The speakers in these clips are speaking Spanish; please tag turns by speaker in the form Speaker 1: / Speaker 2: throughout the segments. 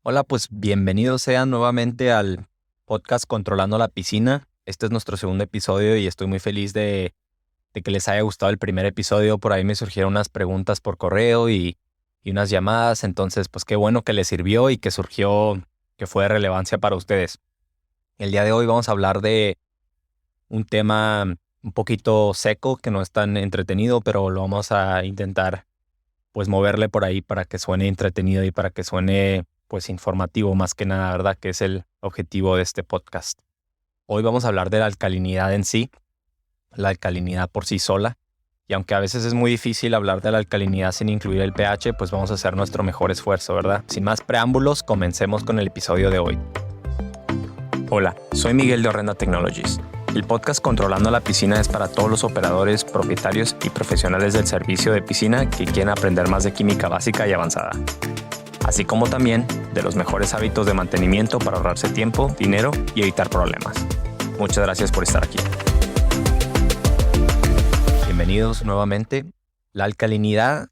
Speaker 1: Hola, pues bienvenidos sean nuevamente al podcast Controlando la Piscina. Este es nuestro segundo episodio y estoy muy feliz de que les haya gustado el primer episodio. Por ahí me surgieron unas preguntas por correo y unas llamadas. Entonces, pues qué bueno que les sirvió y que fue de relevancia para ustedes. El día de hoy vamos a hablar de un tema un poquito seco, que no es tan entretenido, pero lo vamos a intentar pues moverle por ahí para que suene entretenido y para que suene pues informativo más que nada, ¿verdad? Que es el objetivo de este podcast. Hoy vamos a hablar de la alcalinidad en sí, la alcalinidad por sí sola. Y aunque a veces es muy difícil hablar de la alcalinidad sin incluir el pH, pues vamos a hacer nuestro mejor esfuerzo, ¿verdad? Sin más preámbulos, comencemos con el episodio de hoy. Hola, soy Miguel de Orrenda Technologies. El podcast Controlando la Piscina es para todos los operadores, propietarios y profesionales del servicio de piscina que quieren aprender más de química básica y avanzada, así como también de los mejores hábitos de mantenimiento para ahorrarse tiempo, dinero y evitar problemas. Muchas gracias por estar aquí. Bienvenidos nuevamente. La alcalinidad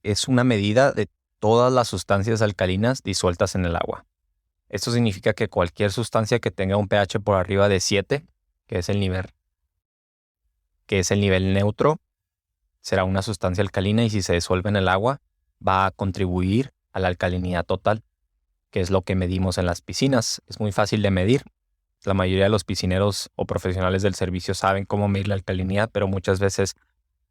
Speaker 1: es una medida de todas las sustancias alcalinas disueltas en el agua. Esto significa que cualquier sustancia que tenga un pH por arriba de 7, que es el nivel neutro, será una sustancia alcalina y si se disuelve en el agua va a contribuir a la alcalinidad total, que es lo que medimos en las piscinas. Es muy fácil de medir. La mayoría de los piscineros o profesionales del servicio saben cómo medir la alcalinidad, pero muchas veces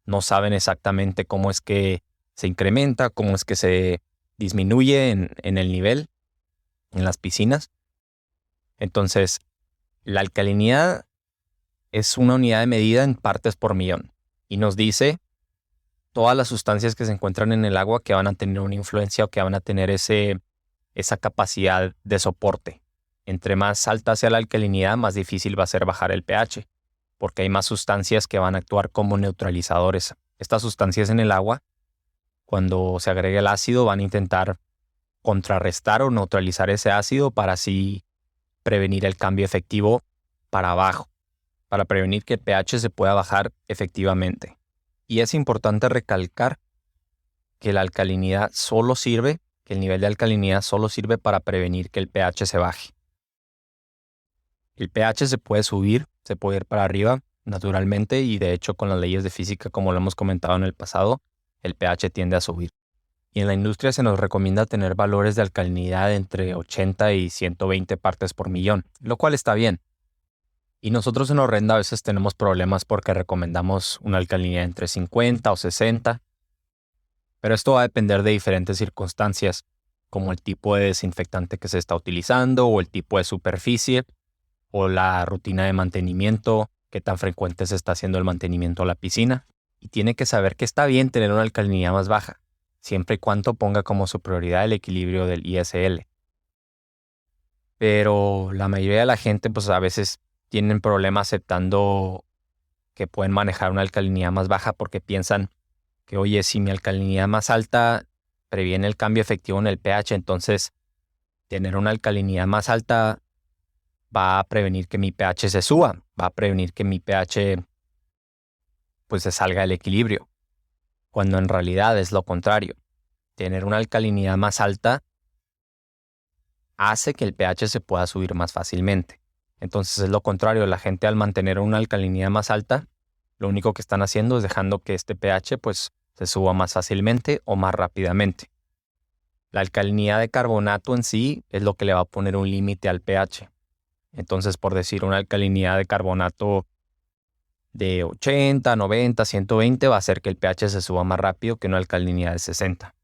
Speaker 1: no saben exactamente cómo es que se incrementa, cómo es que se disminuye en el nivel en las piscinas. Entonces, la alcalinidad es una unidad de medida en partes por millón y nos dice todas las sustancias que se encuentran en el agua que van a tener una influencia o que van a tener esa capacidad de soporte. Entre más alta sea la alcalinidad, más difícil va a ser bajar el pH, porque hay más sustancias que van a actuar como neutralizadores. Estas sustancias en el agua, cuando se agrega el ácido, van a intentar contrarrestar o neutralizar ese ácido para así prevenir el cambio efectivo para abajo, para prevenir que el pH se pueda bajar efectivamente. Y es importante recalcar que la alcalinidad solo sirve, que el nivel de alcalinidad solo sirve para prevenir que el pH se baje. El pH se puede subir, se puede ir para arriba naturalmente y de hecho con las leyes de física, como lo hemos comentado en el pasado, el pH tiende a subir. Y en la industria se nos recomienda tener valores de alcalinidad entre 80 y 120 partes por millón, lo cual está bien. Y nosotros en Orrenda a veces tenemos problemas porque recomendamos una alcalinidad entre 50 o 60, pero esto va a depender de diferentes circunstancias, como el tipo de desinfectante que se está utilizando o el tipo de superficie o la rutina de mantenimiento, qué tan frecuente se está haciendo el mantenimiento a la piscina. Y tiene que saber que está bien tener una alcalinidad más baja, siempre y cuando ponga como su prioridad el equilibrio del ISL. Pero la mayoría de la gente pues a veces tienen problemas aceptando que pueden manejar una alcalinidad más baja porque piensan que, oye, si mi alcalinidad más alta previene el cambio efectivo en el pH, entonces tener una alcalinidad más alta va a prevenir que mi pH se suba, va a prevenir que mi pH pues se salga del equilibrio, cuando en realidad es lo contrario. Tener una alcalinidad más alta hace que el pH se pueda subir más fácilmente. Entonces es lo contrario, la gente al mantener una alcalinidad más alta, lo único que están haciendo es dejando que este pH pues se suba más fácilmente o más rápidamente. La alcalinidad de carbonato en sí es lo que le va a poner un límite al pH. Entonces, por decir, una alcalinidad de carbonato de 80, 90, 120 va a hacer que el pH se suba más rápido que una alcalinidad de 60.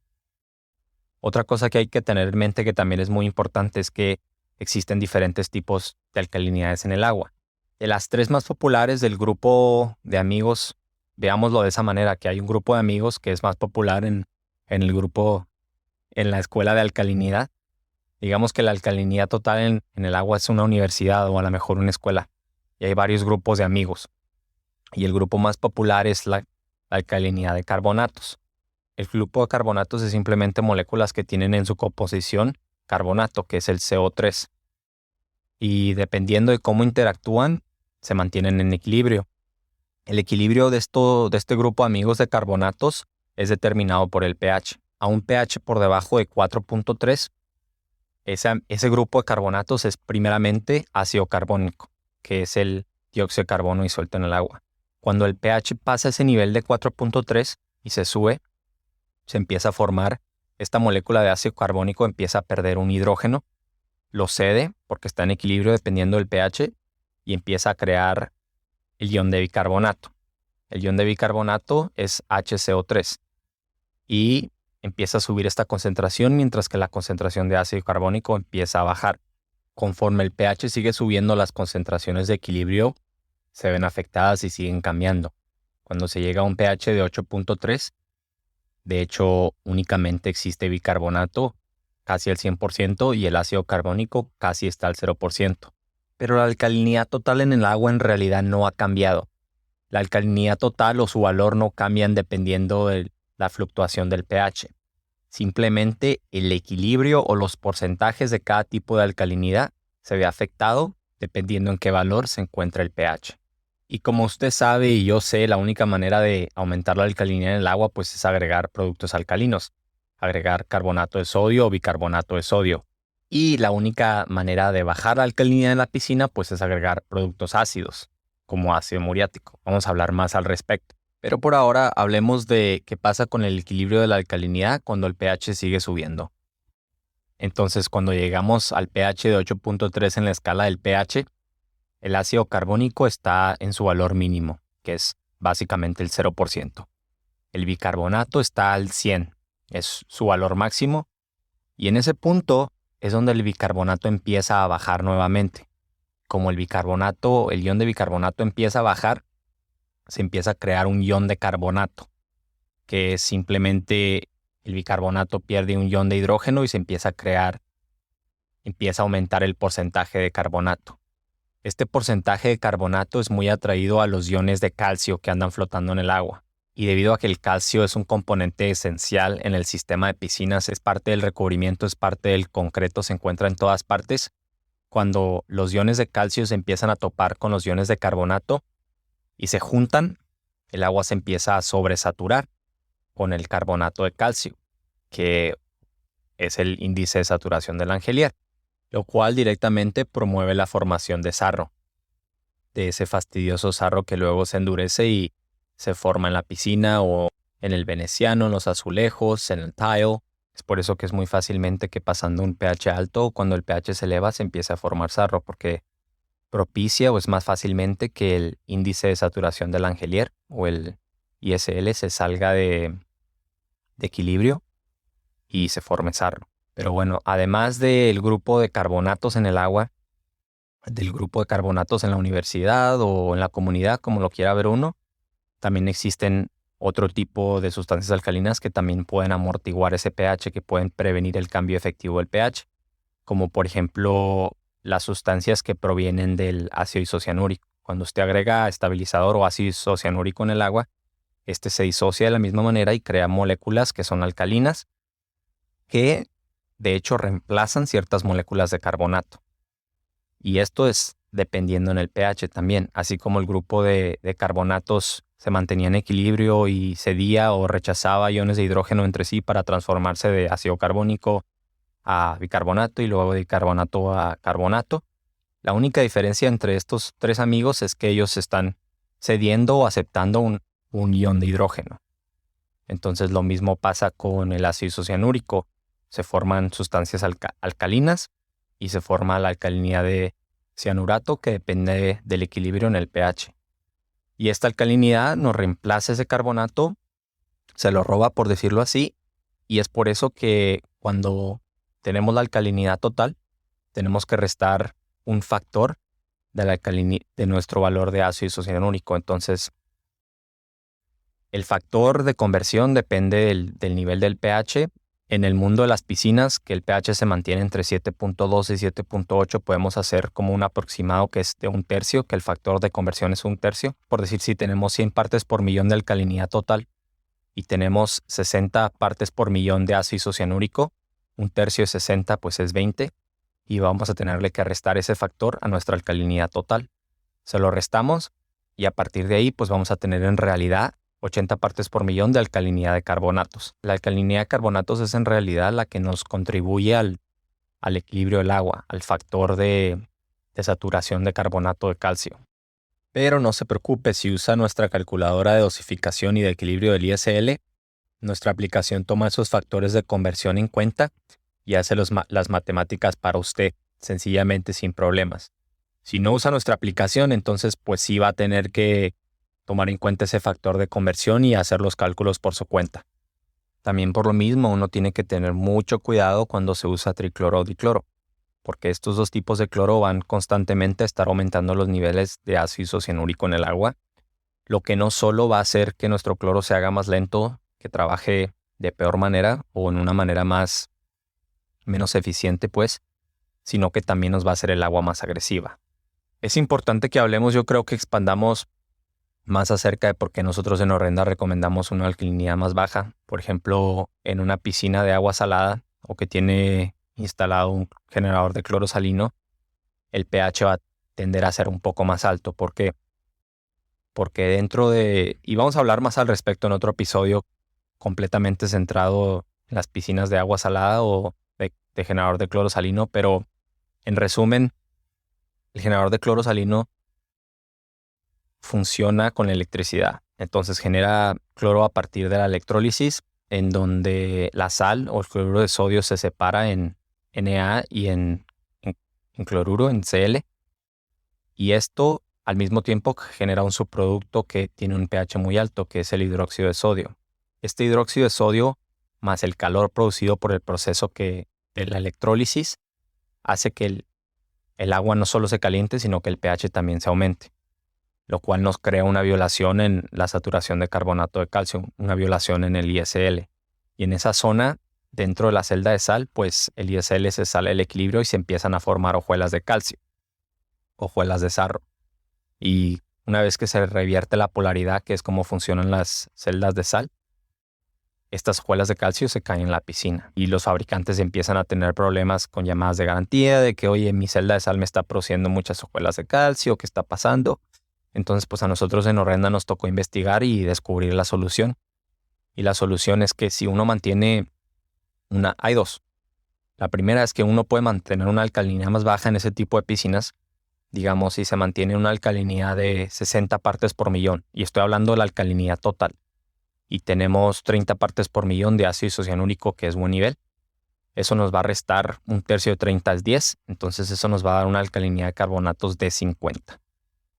Speaker 1: Otra cosa que hay que tener en mente que también es muy importante es que existen diferentes tipos de alcalinidades en el agua. De las tres más populares del grupo de amigos, veámoslo de esa manera, que hay un grupo de amigos que es más popular en el grupo, en la escuela de alcalinidad. Digamos que la alcalinidad total en el agua es una universidad o a lo mejor una escuela. Y hay varios grupos de amigos. Y el grupo más popular es la alcalinidad de carbonatos. El grupo de carbonatos es simplemente moléculas que tienen en su composición carbonato, que es el CO3. Y dependiendo de cómo interactúan, se mantienen en equilibrio. El equilibrio de este grupo de amigos de carbonatos es determinado por el pH. A un pH por debajo de 4.3, Ese grupo de carbonatos es primeramente ácido carbónico, que es el dióxido de carbono disuelto en el agua. Cuando el pH pasa ese nivel de 4.3 y se sube, se empieza a formar esta molécula de ácido carbónico, empieza a perder un hidrógeno, lo cede porque está en equilibrio dependiendo del pH y empieza a crear el ion de bicarbonato. El ion de bicarbonato es HCO3 y empieza a subir esta concentración mientras que la concentración de ácido carbónico empieza a bajar. Conforme el pH sigue subiendo, las concentraciones de equilibrio se ven afectadas y siguen cambiando. Cuando se llega a un pH de 8.3, de hecho, únicamente existe bicarbonato casi al 100% y el ácido carbónico casi está al 0%. Pero la alcalinidad total en el agua en realidad no ha cambiado. La alcalinidad total o su valor no cambian dependiendo de la fluctuación del pH. Simplemente el equilibrio o los porcentajes de cada tipo de alcalinidad se ve afectado dependiendo en qué valor se encuentra el pH. Y como usted sabe y yo sé, la única manera de aumentar la alcalinidad en el agua pues es agregar productos alcalinos, agregar carbonato de sodio o bicarbonato de sodio. Y la única manera de bajar la alcalinidad en la piscina pues es agregar productos ácidos, como ácido muriático. Vamos a hablar más al respecto. Pero por ahora hablemos de qué pasa con el equilibrio de la alcalinidad cuando el pH sigue subiendo. Entonces, cuando llegamos al pH de 8.3 en la escala del pH, el ácido carbónico está en su valor mínimo, que es básicamente el 0%. El bicarbonato está al 100, es su valor máximo, y en ese punto es donde el bicarbonato empieza a bajar nuevamente. Como el ion de bicarbonato empieza a bajar, se empieza a crear un ion de carbonato, que es simplemente el bicarbonato pierde un ion de hidrógeno y empieza a aumentar el porcentaje de carbonato. Este porcentaje de carbonato es muy atraído a los iones de calcio que andan flotando en el agua. Y debido a que el calcio es un componente esencial en el sistema de piscinas, es parte del recubrimiento, es parte del concreto, se encuentra en todas partes. Cuando los iones de calcio se empiezan a topar con los iones de carbonato y se juntan, el agua se empieza a sobresaturar con el carbonato de calcio, que es el índice de saturación del Langelier, lo cual directamente promueve la formación de sarro, de ese fastidioso sarro que luego se endurece y se forma en la piscina o en el veneciano, en los azulejos, en el tile. Es por eso que es muy fácilmente que pasando un pH alto, cuando el pH se eleva, se empieza a formar sarro, porque propicia o es más fácilmente que el índice de saturación del Langelier o el ISL se salga de equilibrio y se forme sarro. Pero bueno, además del grupo de carbonatos en el agua, del grupo de carbonatos en la universidad o en la comunidad, como lo quiera ver uno, también existen otro tipo de sustancias alcalinas que también pueden amortiguar ese pH, que pueden prevenir el cambio efectivo del pH, como por ejemplo las sustancias que provienen del ácido isocianúrico. Cuando usted agrega estabilizador o ácido isocianúrico en el agua, este se disocia de la misma manera y crea moléculas que son alcalinas, que de hecho reemplazan ciertas moléculas de carbonato. Y esto es dependiendo en el pH también, así como el grupo de carbonatos se mantenía en equilibrio y cedía o rechazaba iones de hidrógeno entre sí para transformarse de ácido carbónico a bicarbonato y luego de bicarbonato a carbonato. La única diferencia entre estos tres amigos es que ellos están cediendo o aceptando un ion de hidrógeno. Entonces lo mismo pasa con el ácido isocianúrico. Se forman sustancias alcalinas y se forma la alcalinidad de cianurato que depende del equilibrio en el pH. Y esta alcalinidad nos reemplaza ese carbonato, se lo roba por decirlo así, y es por eso que cuando tenemos la alcalinidad total, tenemos que restar un factor de nuestro valor de ácido isocianúrico. Entonces, el factor de conversión depende del nivel del pH. En el mundo de las piscinas, que el pH se mantiene entre 7.2 y 7.8, podemos hacer como un aproximado que es de 1/3, que el factor de conversión es 1/3. Por decir, si tenemos 100 partes por millón de alcalinidad total y tenemos 60 partes por millón de ácido isocianúrico, 1/3 de 60 pues es 20, y vamos a tenerle que restar ese factor a nuestra alcalinidad total. Se lo restamos y a partir de ahí pues vamos a tener en realidad 80 partes por millón de alcalinidad de carbonatos. La alcalinidad de carbonatos es en realidad la que nos contribuye al al equilibrio del agua, al factor de saturación de carbonato de calcio. Pero no se preocupe, si usa nuestra calculadora de dosificación y de equilibrio del ISL, nuestra aplicación toma esos factores de conversión en cuenta y hace las matemáticas para usted, sencillamente sin problemas. Si no usa nuestra aplicación, entonces pues sí va a tener que tomar en cuenta ese factor de conversión y hacer los cálculos por su cuenta. También por lo mismo uno tiene que tener mucho cuidado cuando se usa tricloro o dicloro, porque estos dos tipos de cloro van constantemente a estar aumentando los niveles de ácido isocianúrico en el agua, lo que no solo va a hacer que nuestro cloro se haga más lento, que trabaje de peor manera o en una manera menos eficiente, pues, sino que también nos va a hacer el agua más agresiva. Es importante que hablemos, yo creo que expandamos más acerca de por qué nosotros en Horrenda recomendamos una alcalinidad más baja. Por ejemplo, en una piscina de agua salada o que tiene instalado un generador de cloro salino, el pH va a tender a ser un poco más alto. ¿Por qué? Porque dentro de... Y vamos a hablar más al respecto en otro episodio completamente centrado en las piscinas de agua salada o de generador de cloro salino, pero en resumen, el generador de cloro salino funciona con electricidad. Entonces genera cloro a partir de la electrólisis, en donde la sal o el cloruro de sodio se separa en Na y en cloruro, en Cl. Y esto al mismo tiempo genera un subproducto que tiene un pH muy alto, que es el hidróxido de sodio. Este hidróxido de sodio, más el calor producido por el proceso de la electrólisis, hace que el agua no solo se caliente, sino que el pH también se aumente, lo cual nos crea una violación en la saturación de carbonato de calcio, una violación en el ISL. Y en esa zona, dentro de la celda de sal, pues el ISL se sale del equilibrio y se empiezan a formar hojuelas de calcio, hojuelas de sarro. Y una vez que se revierte la polaridad, que es como funcionan las celdas de sal, estas hojuelas de calcio se caen en la piscina y los fabricantes empiezan a tener problemas con llamadas de garantía de que, oye, mi celda de sal me está produciendo muchas hojuelas de calcio, ¿qué está pasando? Entonces, pues a nosotros en Horrenda nos tocó investigar y descubrir la solución. Y la solución es que si uno mantiene hay dos. La primera es que uno puede mantener una alcalinidad más baja en ese tipo de piscinas. Digamos, si se mantiene una alcalinidad de 60 partes por millón, y estoy hablando de la alcalinidad total, y tenemos 30 partes por millón de ácido isocianúrico, que es buen nivel, eso nos va a restar un tercio de 30 es 10, entonces eso nos va a dar una alcalinidad de carbonatos de 50.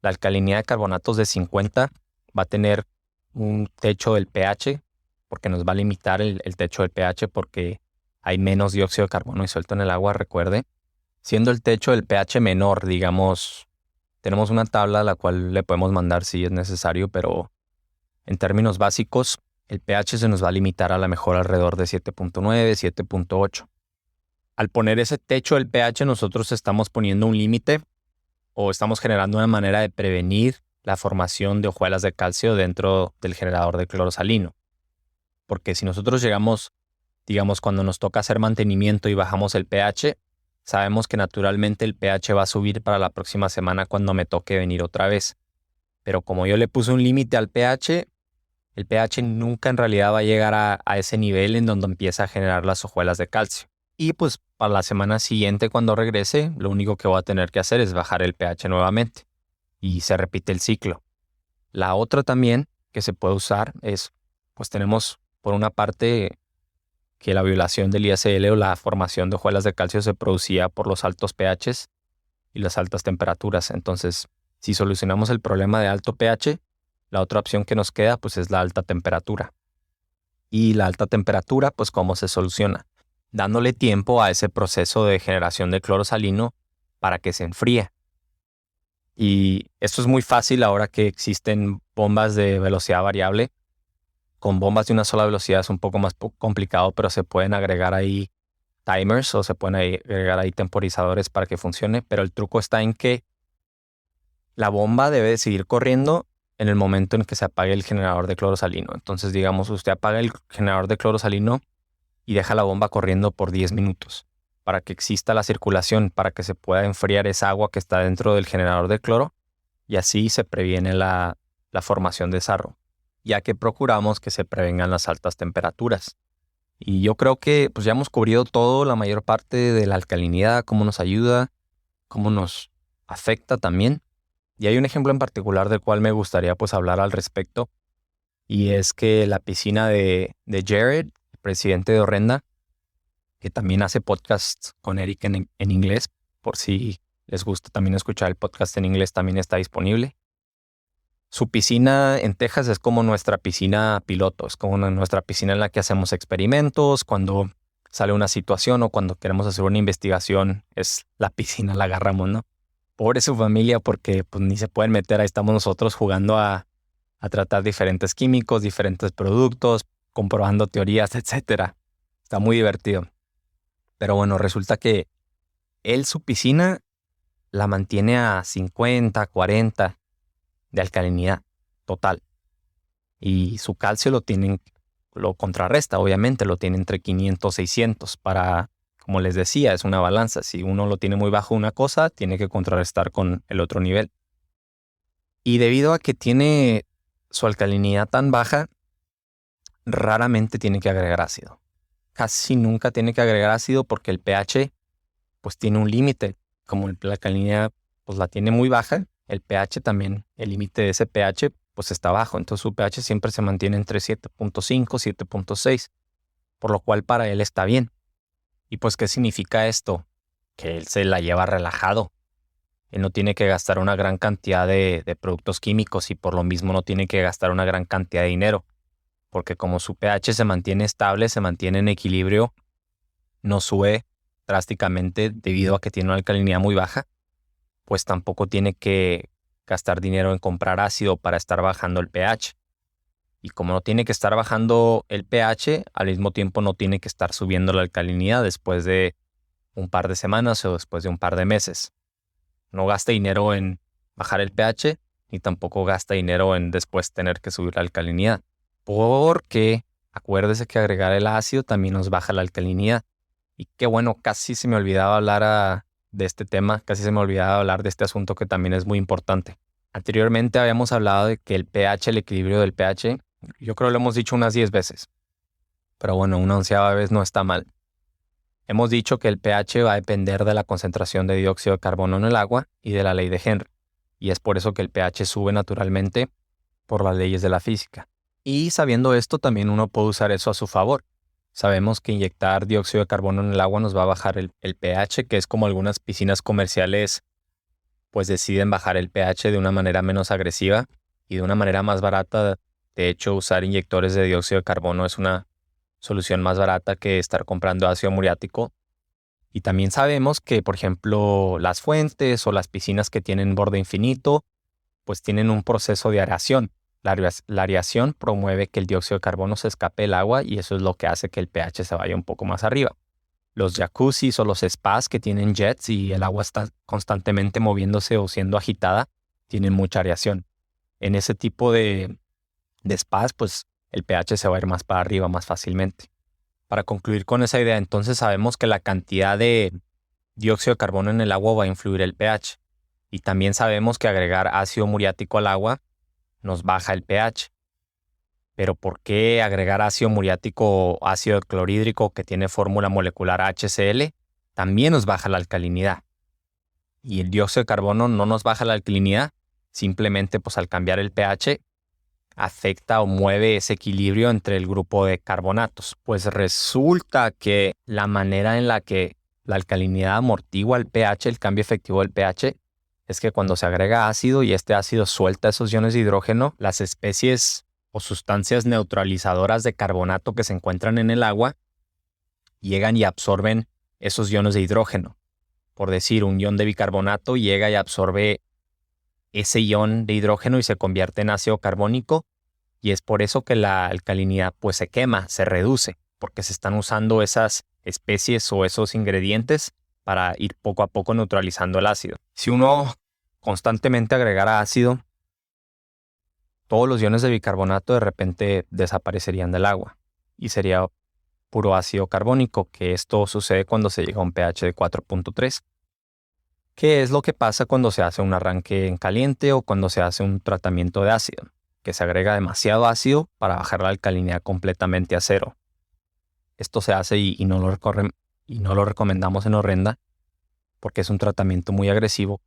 Speaker 1: La alcalinidad de carbonatos de 50 va a tener un techo del pH, porque nos va a limitar el techo del pH porque hay menos dióxido de carbono disuelto en el agua, recuerde. Siendo el techo del pH menor, digamos, tenemos una tabla a la cual le podemos mandar si es necesario, pero en términos básicos, el pH se nos va a limitar a lo mejor alrededor de 7.9, 7.8. Al poner ese techo del pH, nosotros estamos poniendo un límite o estamos generando una manera de prevenir la formación de hojuelas de calcio dentro del generador de cloro salino. Porque si nosotros llegamos, digamos, cuando nos toca hacer mantenimiento y bajamos el pH, sabemos que naturalmente el pH va a subir para la próxima semana cuando me toque venir otra vez. Pero como yo le puse un límite al pH, el pH nunca en realidad va a llegar a ese nivel en donde empieza a generar las hojuelas de calcio. Y pues para la semana siguiente cuando regrese, lo único que voy a tener que hacer es bajar el pH nuevamente. Y se repite el ciclo. La otra también que se puede usar es, pues tenemos por una parte que la violación del ISL o la formación de hojuelas de calcio se producía por los altos pHs y las altas temperaturas. Entonces, si solucionamos el problema de alto pH, la otra opción que nos queda pues es la alta temperatura. Y la alta temperatura, pues ¿cómo se soluciona? Dándole tiempo a ese proceso de generación de cloro salino para que se enfríe. Y esto es muy fácil ahora que existen bombas de velocidad variable. Con bombas de una sola velocidad es un poco más complicado, pero se pueden agregar ahí timers o se pueden agregar ahí temporizadores para que funcione. Pero el truco está en que la bomba debe seguir corriendo en el momento en que se apague el generador de cloro salino. Entonces, digamos, usted apaga el generador de cloro salino y deja la bomba corriendo por 10 minutos para que exista la circulación, para que se pueda enfriar esa agua que está dentro del generador de cloro y así se previene la formación de sarro, ya que procuramos que se prevengan las altas temperaturas. Y yo creo que pues ya hemos cubrido todo, la mayor parte de la alcalinidad, cómo nos ayuda, cómo nos afecta también. Y hay un ejemplo en particular del cual me gustaría pues hablar al respecto. Y es que la piscina de Jared, el presidente de Orrenda, que también hace podcasts con Eric en inglés, por si les gusta también escuchar el podcast en inglés, también está disponible. Su piscina en Texas es como nuestra piscina piloto, es como nuestra piscina en la que hacemos experimentos, cuando sale una situación o cuando queremos hacer una investigación, es la piscina, la agarramos, ¿no? Pobre su familia porque pues ni se pueden meter, ahí estamos nosotros jugando a tratar diferentes químicos, diferentes productos, comprobando teorías, etcétera. Está muy divertido. Pero bueno, resulta que él su piscina la mantiene a 50, 40 de alcalinidad total. Y su calcio lo contrarresta, obviamente, lo tiene entre 500, 600 para, como les decía, es una balanza. Si uno lo tiene muy bajo una cosa, tiene que contrarrestar con el otro nivel. Y debido a que tiene su alcalinidad tan baja, raramente tiene que agregar ácido. Casi nunca tiene que agregar ácido porque el pH pues tiene un límite. Como la alcalinidad pues la tiene muy baja, el pH también, el límite de ese pH pues está bajo. Entonces su pH siempre se mantiene entre 7.5, 7.6, por lo cual para él está bien. ¿Y pues qué significa esto? Que él se la lleva relajado. Él no tiene que gastar una gran cantidad de productos químicos y por lo mismo no tiene que gastar una gran cantidad de dinero. Porque como su pH se mantiene estable, se mantiene en equilibrio, no sube drásticamente debido a que tiene una alcalinidad muy baja, pues tampoco tiene que gastar dinero en comprar ácido para estar bajando el pH. Y como no tiene que estar bajando el pH, al mismo tiempo no tiene que estar subiendo la alcalinidad después de un par de semanas o después de un par de meses. No gasta dinero en bajar el pH ni tampoco gasta dinero en después tener que subir la alcalinidad. Porque acuérdese que agregar el ácido también nos baja la alcalinidad. Y qué bueno, casi se me olvidaba hablar de este tema, casi se me olvidaba hablar de este asunto que también es muy importante. Anteriormente habíamos hablado de que el pH, el equilibrio del pH, yo creo que lo hemos dicho unas 10 veces. Pero bueno, una 11ª vez no está mal. Hemos dicho que el pH va a depender de la concentración de dióxido de carbono en el agua y de la ley de Henry. Y es por eso que el pH sube naturalmente por las leyes de la física. Y sabiendo esto, también uno puede usar eso a su favor. Sabemos que inyectar dióxido de carbono en el agua nos va a bajar el pH, que es como algunas piscinas comerciales pues deciden bajar el pH de una manera menos agresiva y de una manera más barata. De hecho, usar inyectores de dióxido de carbono es una solución más barata que estar comprando ácido muriático. Y también sabemos que, por ejemplo, las fuentes o las piscinas que tienen borde infinito, pues tienen un proceso de aireación. La aireación promueve que el dióxido de carbono se escape del agua y eso es lo que hace que el pH se vaya un poco más arriba. Los jacuzzis o los spas que tienen jets y el agua está constantemente moviéndose o siendo agitada, tienen mucha aireación. En ese tipo de spas, pues el pH se va a ir más para arriba más fácilmente. Para concluir con esa idea, entonces sabemos que la cantidad de dióxido de carbono en el agua va a influir el pH. Y también sabemos que agregar ácido muriático al agua nos baja el pH. Pero ¿por qué agregar ácido muriático o ácido clorhídrico que tiene fórmula molecular HCl también nos baja la alcalinidad? Y el dióxido de carbono no nos baja la alcalinidad, simplemente pues al cambiar el pH afecta o mueve ese equilibrio entre el grupo de carbonatos. Pues resulta que la manera en la que la alcalinidad amortigua el pH, el cambio efectivo del pH, es que cuando se agrega ácido y este ácido suelta esos iones de hidrógeno, las especies o sustancias neutralizadoras de carbonato que se encuentran en el agua llegan y absorben esos iones de hidrógeno. Por decir, un ion de bicarbonato llega y absorbe ese ion de hidrógeno y se convierte en ácido carbónico, y es por eso que la alcalinidad pues se quema, se reduce, porque se están usando esas especies o esos ingredientes para ir poco a poco neutralizando el ácido. Si uno constantemente agregara ácido, todos los iones de bicarbonato de repente desaparecerían del agua y sería puro ácido carbónico, que esto sucede cuando se llega a un pH de 4.3. ¿Qué es lo que pasa cuando se hace un arranque en caliente o cuando se hace un tratamiento de ácido? Que se agrega demasiado ácido para bajar la alcalinidad completamente a cero. Esto se hace y no lo recomendamos en Orrenda porque es un tratamiento muy agresivo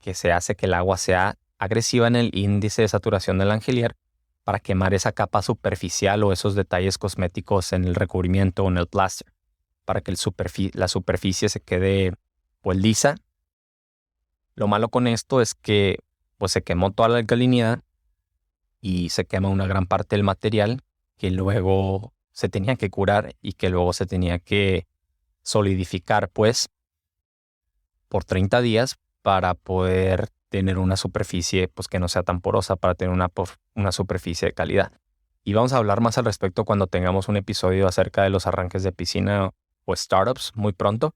Speaker 1: que se hace que el agua sea agresiva en el índice de saturación del Langelier para quemar esa capa superficial o esos detalles cosméticos en el recubrimiento o en el plaster, para que la superficie se quede pues lisa. Lo malo con esto es que pues se quemó toda la alcalinidad y se quema una gran parte del material que luego se tenía que curar y que luego se tenía que solidificar pues por 30 días para poder tener una superficie pues que no sea tan porosa, para tener una superficie de calidad. Y vamos a hablar más al respecto cuando tengamos un episodio acerca de los arranques de piscina o startups muy pronto.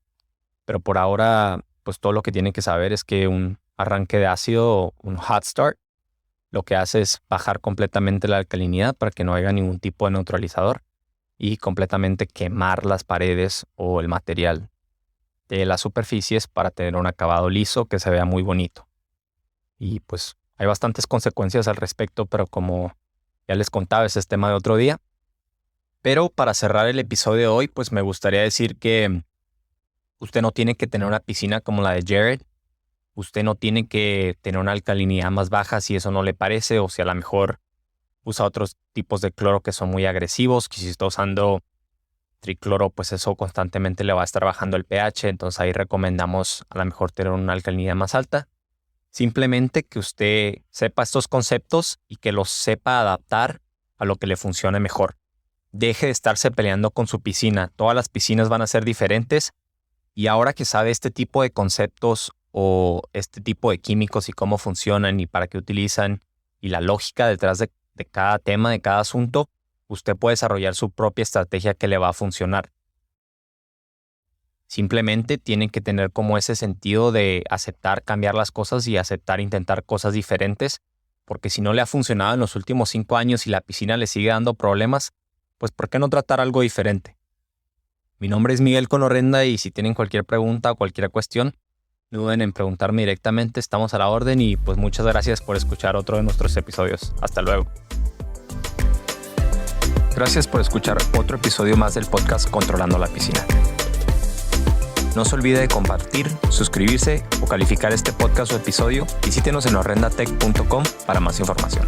Speaker 1: Pero por ahora, pues todo lo que tienen que saber es que un arranque de ácido, un hot start, lo que hace es bajar completamente la alcalinidad para que no haya ningún tipo de neutralizador y completamente quemar las paredes o el material de las superficies para tener un acabado liso que se vea muy bonito. Y pues hay bastantes consecuencias al respecto, pero como ya les contaba, ese es tema de otro día. Pero para cerrar el episodio de hoy, pues me gustaría decir que usted no tiene que tener una piscina como la de Jared. Usted no tiene que tener una alcalinidad más baja si eso no le parece, o si a lo mejor usa otros tipos de cloro que son muy agresivos, que si está usando tricloro, pues eso constantemente le va a estar bajando el pH, entonces ahí recomendamos a lo mejor tener una alcalinidad más alta. Simplemente que usted sepa estos conceptos y que los sepa adaptar a lo que le funcione mejor. Deje de estarse peleando con su piscina. Todas las piscinas van a ser diferentes y ahora que sabe este tipo de conceptos o este tipo de químicos y cómo funcionan y para qué utilizan y la lógica detrás de cada tema, de cada asunto, usted puede desarrollar su propia estrategia que le va a funcionar. Simplemente tienen que tener como ese sentido de aceptar cambiar las cosas y aceptar intentar cosas diferentes, porque si no le ha funcionado en los últimos 5 años y la piscina le sigue dando problemas, pues ¿por qué no tratar algo diferente? Mi nombre es Miguel con Orrenda y si tienen cualquier pregunta o cualquier cuestión, no duden en preguntarme directamente, estamos a la orden y pues muchas gracias por escuchar otro de nuestros episodios. Hasta luego. Gracias por escuchar otro episodio más del podcast Controlando la Piscina. No se olvide de compartir, suscribirse o calificar este podcast o episodio. Visítenos en orrendatech.com para más información.